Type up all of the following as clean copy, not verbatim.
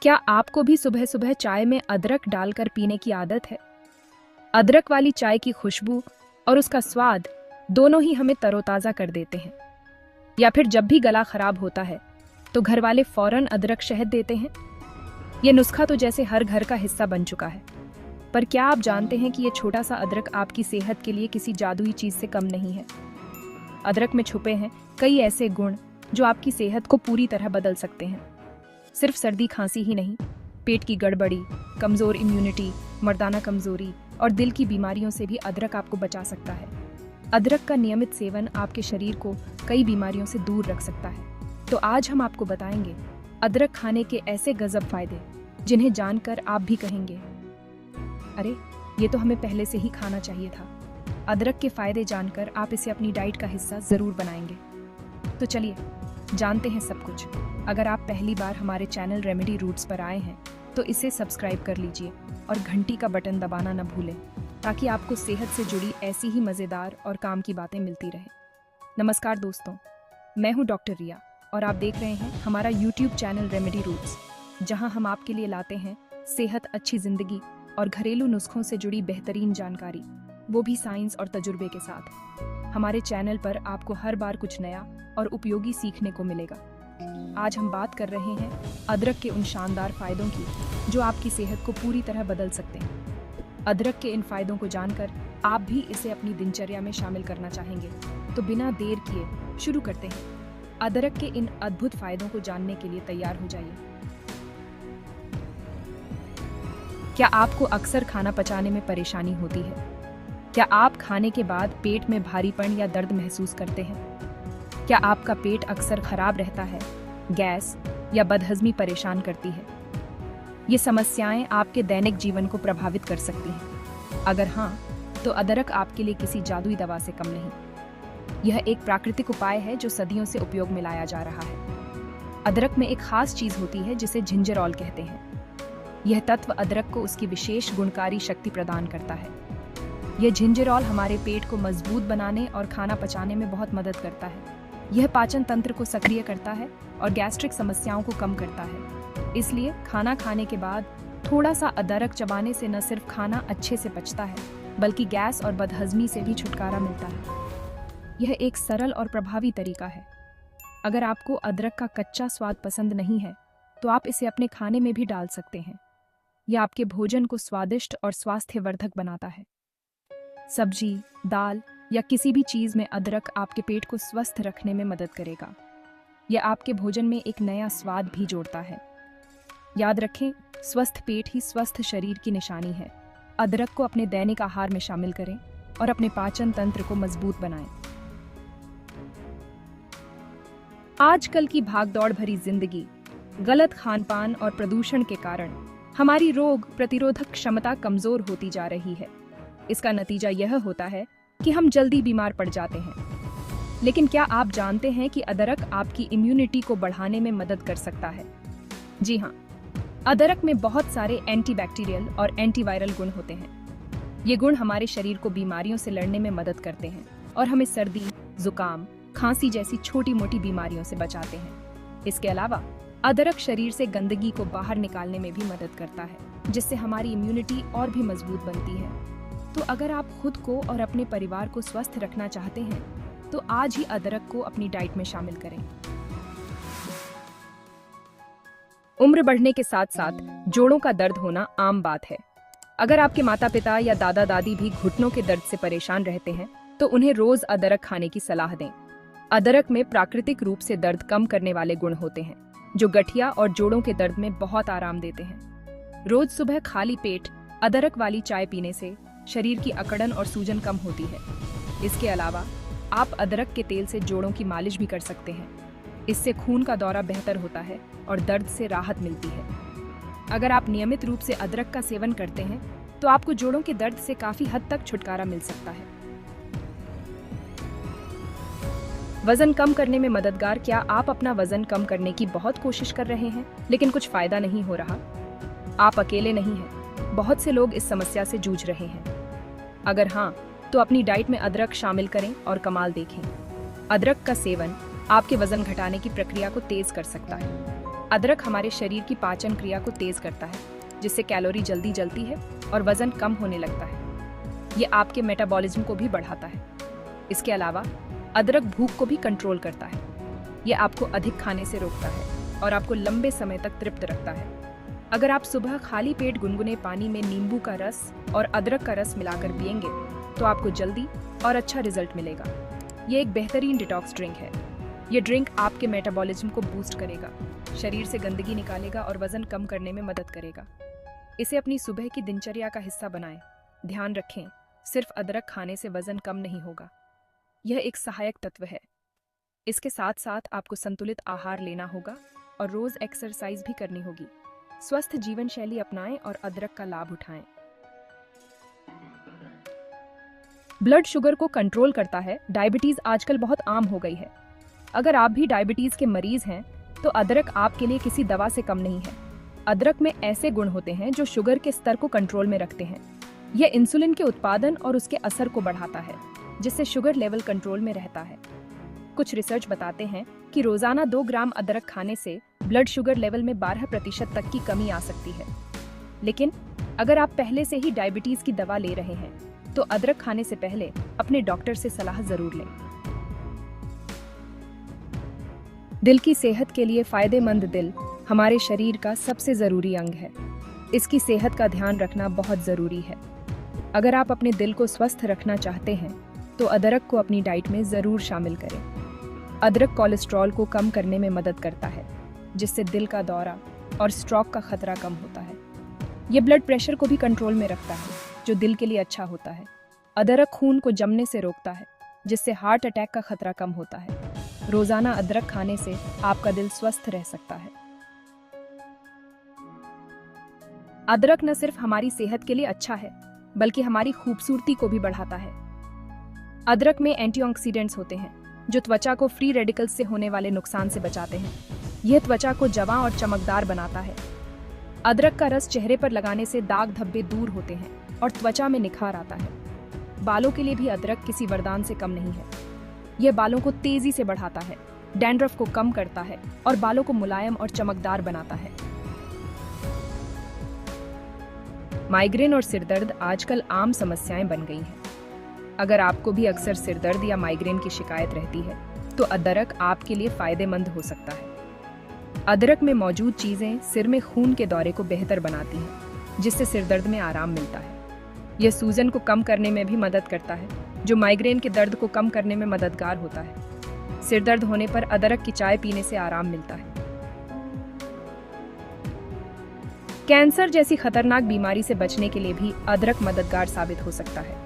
क्या आपको भी सुबह सुबह चाय में अदरक डालकर पीने की आदत है? अदरक वाली चाय की खुशबू और उसका स्वाद दोनों ही हमें तरोताजा कर देते हैं। या फिर जब भी गला खराब होता है तो घर वाले फौरन अदरक शहद देते हैं। ये नुस्खा तो जैसे हर घर का हिस्सा बन चुका है। पर क्या आप जानते हैं कि ये छोटा सा अदरक आपकी सेहत के लिए किसी जादुई चीज से कम नहीं है? अदरक में छुपे हैं कई ऐसे गुण जो आपकी सेहत को पूरी तरह बदल सकते हैं। सिर्फ सर्दी खांसी ही नहीं, पेट की गड़बड़ी, कमजोर इम्यूनिटी, मर्दाना कमजोरी और दिल की बीमारियों से भी अदरक आपको बचा सकता है। अदरक का नियमित सेवन आपके शरीर को कई बीमारियों से दूर रख सकता है। तो आज हम आपको बताएंगे अदरक खाने के ऐसे गजब फायदे जिन्हें जानकर आप भी कहेंगे, अरे ये तो हमें पहले से ही खाना चाहिए था। अदरक के फायदे जानकर आप इसे अपनी डाइट का हिस्सा जरूर बनाएंगे। तो चलिए जानते हैं सब कुछ। अगर आप पहली बार हमारे चैनल रेमेडी रूट्स पर आए हैं तो इसे सब्सक्राइब कर लीजिए और घंटी का बटन दबाना न भूलें, ताकि आपको सेहत से जुड़ी ऐसी ही मज़ेदार और काम की बातें मिलती रहें। नमस्कार दोस्तों, मैं हूं डॉक्टर रिया और आप देख रहे हैं हमारा यूट्यूब चैनल रेमेडी रूट्स, जहां हम आपके लिए लाते हैं सेहत, अच्छी ज़िंदगी और घरेलू नुस्खों से जुड़ी बेहतरीन जानकारी, वो भी साइंस और तजुर्बे के साथ। हमारे चैनल पर आपको हर बार कुछ नया और उपयोगी सीखने को मिलेगा। आज हम बात कर रहे हैं अदरक के उन शानदार फायदों की जो आपकी सेहत को पूरी तरह बदल सकते हैं। अदरक के इन फायदों को जानकर आप भी इसे अपनी दिनचर्या में शामिल करना चाहेंगे। तो बिना देर किए शुरू करते हैं। अदरक के इन अद्भुत फायदों को जानने के लिए तैयार हो जाइए। क्या आपको अक्सर खाना पचाने में परेशानी होती है? क्या आप खाने के बाद पेट में भारीपन या दर्द महसूस करते हैं? क्या आपका पेट अक्सर खराब रहता है, गैस या बदहजमी परेशान करती है? ये समस्याएं आपके दैनिक जीवन को प्रभावित कर सकती हैं। अगर हाँ, तो अदरक आपके लिए किसी जादुई दवा से कम नहीं। यह एक प्राकृतिक उपाय है जो सदियों से उपयोग में लाया जा रहा है। अदरक में एक खास चीज होती है जिसे जिंजरॉल कहते हैं। यह तत्व अदरक को उसकी विशेष गुणकारी शक्ति प्रदान करता है। यह जिंजरॉल हमारे पेट को मजबूत बनाने और खाना पचाने में बहुत मदद करता है। यह पाचन तंत्र को सक्रिय करता है और गैस्ट्रिक समस्याओं को कम करता है। इसलिए खाना खाने के बाद थोड़ा सा अदरक चबाने से न सिर्फ खाना अच्छे से पचता है, बल्कि गैस और बदहजमी से भी छुटकारा मिलता है। यह एक सरल और प्रभावी तरीका है। अगर आपको अदरक का कच्चा स्वाद पसंद नहीं है तो आप इसे अपने खाने में भी डाल सकते हैं। यह आपके भोजन को स्वादिष्ट और स्वास्थ्यवर्धक बनाता है। सब्जी, दाल या किसी भी चीज में अदरक आपके पेट को स्वस्थ रखने में मदद करेगा। यह आपके भोजन में एक नया स्वाद भी जोड़ता है। याद रखें, स्वस्थ पेट ही स्वस्थ शरीर की निशानी है। अदरक को अपने दैनिक आहार में शामिल करें और अपने पाचन तंत्र को मजबूत बनाएं। आजकल की भागदौड़ भरी जिंदगी, गलत खानपान और प्रदूषण के कारण हमारी रोग प्रतिरोधक क्षमता कमजोर होती जा रही है। इसका नतीजा यह होता है कि हम जल्दी बीमार पड़ जाते हैं। लेकिन क्या आप जानते हैं कि अदरक आपकी इम्यूनिटी को बढ़ाने में मदद कर सकता है? जी हाँ, अदरक में बहुत सारे एंटीबैक्टीरियल और एंटीवायरल गुण होते हैं। ये गुण हमारे शरीर को बीमारियों से लड़ने में मदद करते हैं और हमें सर्दी, जुकाम, खांसी जैसी छोटी मोटी बीमारियों से बचाते हैं। इसके अलावा अदरक शरीर से गंदगी को बाहर निकालने में भी मदद करता है, जिससे हमारी इम्यूनिटी और भी मजबूत बनती है। तो अगर आप खुद को और अपने परिवार को स्वस्थ रखना चाहते हैं तो आज ही अदरक को अपनी डाइट में शामिल करें। उम्र बढ़ने के साथ साथ जोड़ों का दर्द होना आम बात है। अगर आपके माता पिता या दादा दादी भी घुटनों के दर्द से परेशान रहते हैं तो उन्हें रोज अदरक खाने की सलाह दें। अदरक में प्राकृतिक रूप से दर्द कम करने वाले गुण होते हैं जो गठिया और जोड़ों के दर्द में बहुत आराम देते हैं। रोज सुबह खाली पेट अदरक वाली चाय पीने से शरीर की अकड़न और सूजन कम होती है। इसके अलावा आप अदरक के तेल से जोड़ों की मालिश भी कर सकते हैं। इससे खून का दौरा बेहतर होता है और दर्द से राहत मिलती है। अगर आप नियमित रूप से अदरक का सेवन करते हैं तो आपको जोड़ों के दर्द से काफी हद तक छुटकारा मिल सकता है। वजन कम करने में मददगार। क्या आप अपना वजन कम करने की बहुत कोशिश कर रहे हैं लेकिन कुछ फायदा नहीं हो रहा? आप अकेले नहीं हैं, बहुत से लोग इस समस्या से जूझ रहे हैं। अगर हाँ, तो अपनी डाइट में अदरक शामिल करें और कमाल देखें। अदरक का सेवन आपके वजन घटाने की प्रक्रिया को तेज कर सकता है। अदरक हमारे शरीर की पाचन क्रिया को तेज करता है, जिससे कैलोरी जल्दी जलती है और वजन कम होने लगता है। ये आपके मेटाबॉलिज्म को भी बढ़ाता है। इसके अलावा अदरक भूख को भी कंट्रोल करता है। ये आपको अधिक खाने से रोकता है और आपको लंबे समय तक तृप्त रखता है। अगर आप सुबह खाली पेट गुनगुने पानी में नींबू का रस और अदरक का रस मिलाकर पिएंगे तो आपको जल्दी और अच्छा रिजल्ट मिलेगा। ये एक बेहतरीन डिटॉक्स ड्रिंक है। ये ड्रिंक आपके मेटाबॉलिज्म को बूस्ट करेगा, शरीर से गंदगी निकालेगा और वजन कम करने में मदद करेगा। इसे अपनी सुबह की दिनचर्या का हिस्सा बनाएं। ध्यान रखें, सिर्फ अदरक खाने से वजन कम नहीं होगा। यह एक सहायक तत्व है। इसके साथ साथ आपको संतुलित आहार लेना होगा और रोज एक्सरसाइज भी करनी होगी। स्वस्थ जीवन शैली अपनाएं और अदरक का लाभ उठाएं। ब्लड शुगर को कंट्रोल करता है। डायबिटीज आजकल बहुत आम हो गई है। अगर आप भी डायबिटीज के मरीज हैं तो अदरक आपके लिए किसी दवा से कम नहीं है। अदरक में ऐसे गुण होते हैं जो शुगर के स्तर को कंट्रोल में रखते हैं। यह इंसुलिन के उत्पादन और उसके असर को बढ़ाता है, जिससे शुगर लेवल कंट्रोल में रहता है। कुछ रिसर्च बताते हैं कि रोजाना 2 ग्राम अदरक खाने से ब्लड शुगर लेवल में 12% तक की कमी आ सकती है। लेकिन अगर आप पहले से ही डायबिटीज की दवा ले रहे हैं तो अदरक खाने से पहले अपने डॉक्टर से सलाह जरूर लें। दिल की सेहत के लिए फायदेमंद। दिल हमारे शरीर का सबसे जरूरी अंग है। इसकी सेहत का ध्यान रखना बहुत जरूरी है। अगर आप अपने दिल को स्वस्थ रखना चाहते हैं तो अदरक को अपनी डाइट में जरूर शामिल करें। अदरक कोलेस्ट्रॉल को कम करने में मदद करता है, जिससे दिल का दौरा और स्ट्रोक का खतरा कम होता है। यह ब्लड प्रेशर को भी कंट्रोल में रखता है, जो दिल के लिए अच्छा होता है। अदरक खून को जमने से रोकता है, जिससे हार्ट अटैक का खतरा कम होता है। रोजाना अदरक खाने से आपका दिल स्वस्थ रह सकता है। अदरक न सिर्फ हमारी सेहत के लिए अच्छा है, बल्कि हमारी खूबसूरती को भी बढ़ाता है। अदरक में एंटीऑक्सीडेंट्स होते हैं, जो त्वचा को फ्री रेडिकल्स से होने वाले नुकसान से बचाते हैं। यह त्वचा को जवां और चमकदार बनाता है। अदरक का रस चेहरे पर लगाने से दाग धब्बे दूर होते हैं और त्वचा में निखार आता है। बालों के लिए भी अदरक किसी वरदान से कम नहीं है। यह बालों को तेजी से बढ़ाता है, डैंड्रफ को कम करता है और बालों को मुलायम और चमकदार बनाता है। माइग्रेन और सिरदर्द आजकल आम समस्याएं बन गई हैं। अगर आपको भी अक्सर सिरदर्द या माइग्रेन की शिकायत रहती है तो अदरक आपके लिए फायदेमंद हो सकता है। अदरक में मौजूद चीजें सिर में खून के दौरे को बेहतर बनाती हैं, जिससे सिरदर्द में आराम मिलता है। यह सूजन को कम करने में भी मदद करता है, जो माइग्रेन के दर्द को कम करने में मददगार होता है। सिरदर्द होने पर अदरक की चाय पीने से आराम मिलता है। कैंसर जैसी खतरनाक बीमारी से बचने के लिए भी अदरक मददगार साबित हो सकता है।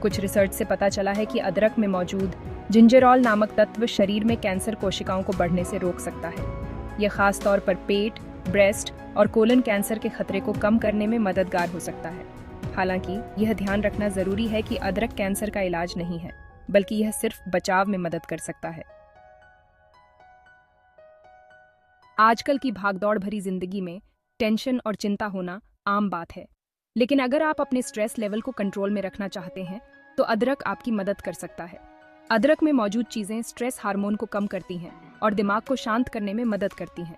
कुछ रिसर्च से पता चला है कि अदरक में मौजूद जिंजरॉल नामक तत्व शरीर में कैंसर कोशिकाओं को बढ़ने से रोक सकता है। यह खास तौर पर पेट, ब्रेस्ट और कोलन कैंसर के खतरे को कम करने में मददगार हो सकता है। हालांकि यह ध्यान रखना जरूरी है कि अदरक कैंसर का इलाज नहीं है, बल्कि यह सिर्फ बचाव में मदद कर सकता है। आजकल की भागदौड़ भरी जिंदगी में टेंशन और चिंता होना आम बात है, लेकिन अगर आप अपने स्ट्रेस लेवल को कंट्रोल में रखना चाहते हैं तो अदरक आपकी मदद कर सकता है। अदरक में मौजूद चीजें स्ट्रेस हार्मोन को कम करती हैं और दिमाग को शांत करने में मदद करती हैं।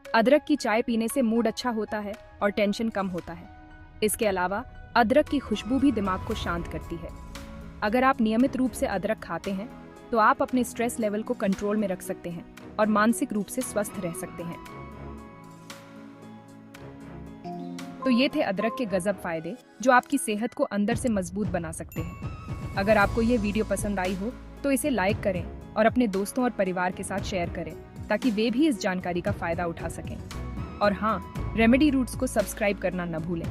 अदरक की चाय पीने से मूड अच्छा होता है और टेंशन कम होता है। इसके अलावा अदरक की खुशबू भी दिमाग को शांत करती है। अगर आप नियमित रूप से अदरक खाते हैं तो आप अपने स्ट्रेस लेवल को कंट्रोल में रख सकते हैं और मानसिक रूप से स्वस्थ रह सकते हैं। तो ये थे अदरक के गजब फायदे, जो आपकी सेहत को अंदर से मजबूत बना सकते हैं। अगर आपको ये वीडियो पसंद आई हो तो इसे लाइक करें और अपने दोस्तों और परिवार के साथ शेयर करें, ताकि वे भी इस जानकारी का फायदा उठा सकें। और हाँ, रेमेडी रूट्स को सब्सक्राइब करना न भूलें।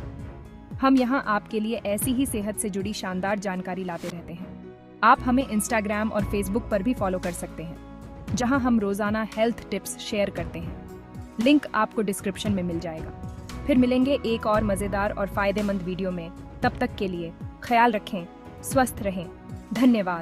हम यहाँ आपके लिए ऐसी ही सेहत से जुड़ी शानदार जानकारी लाते रहते हैं। आप हमें इंस्टाग्राम और फेसबुक पर भी फॉलो कर सकते हैं, जहाँ हम रोजाना हेल्थ टिप्स शेयर करते हैं। लिंक आपको डिस्क्रिप्शन में मिल जाएगा। फिर मिलेंगे एक और मजेदार और फायदेमंद वीडियो में। तब तक के लिए ख्याल रखें, स्वस्थ रहें। धन्यवाद।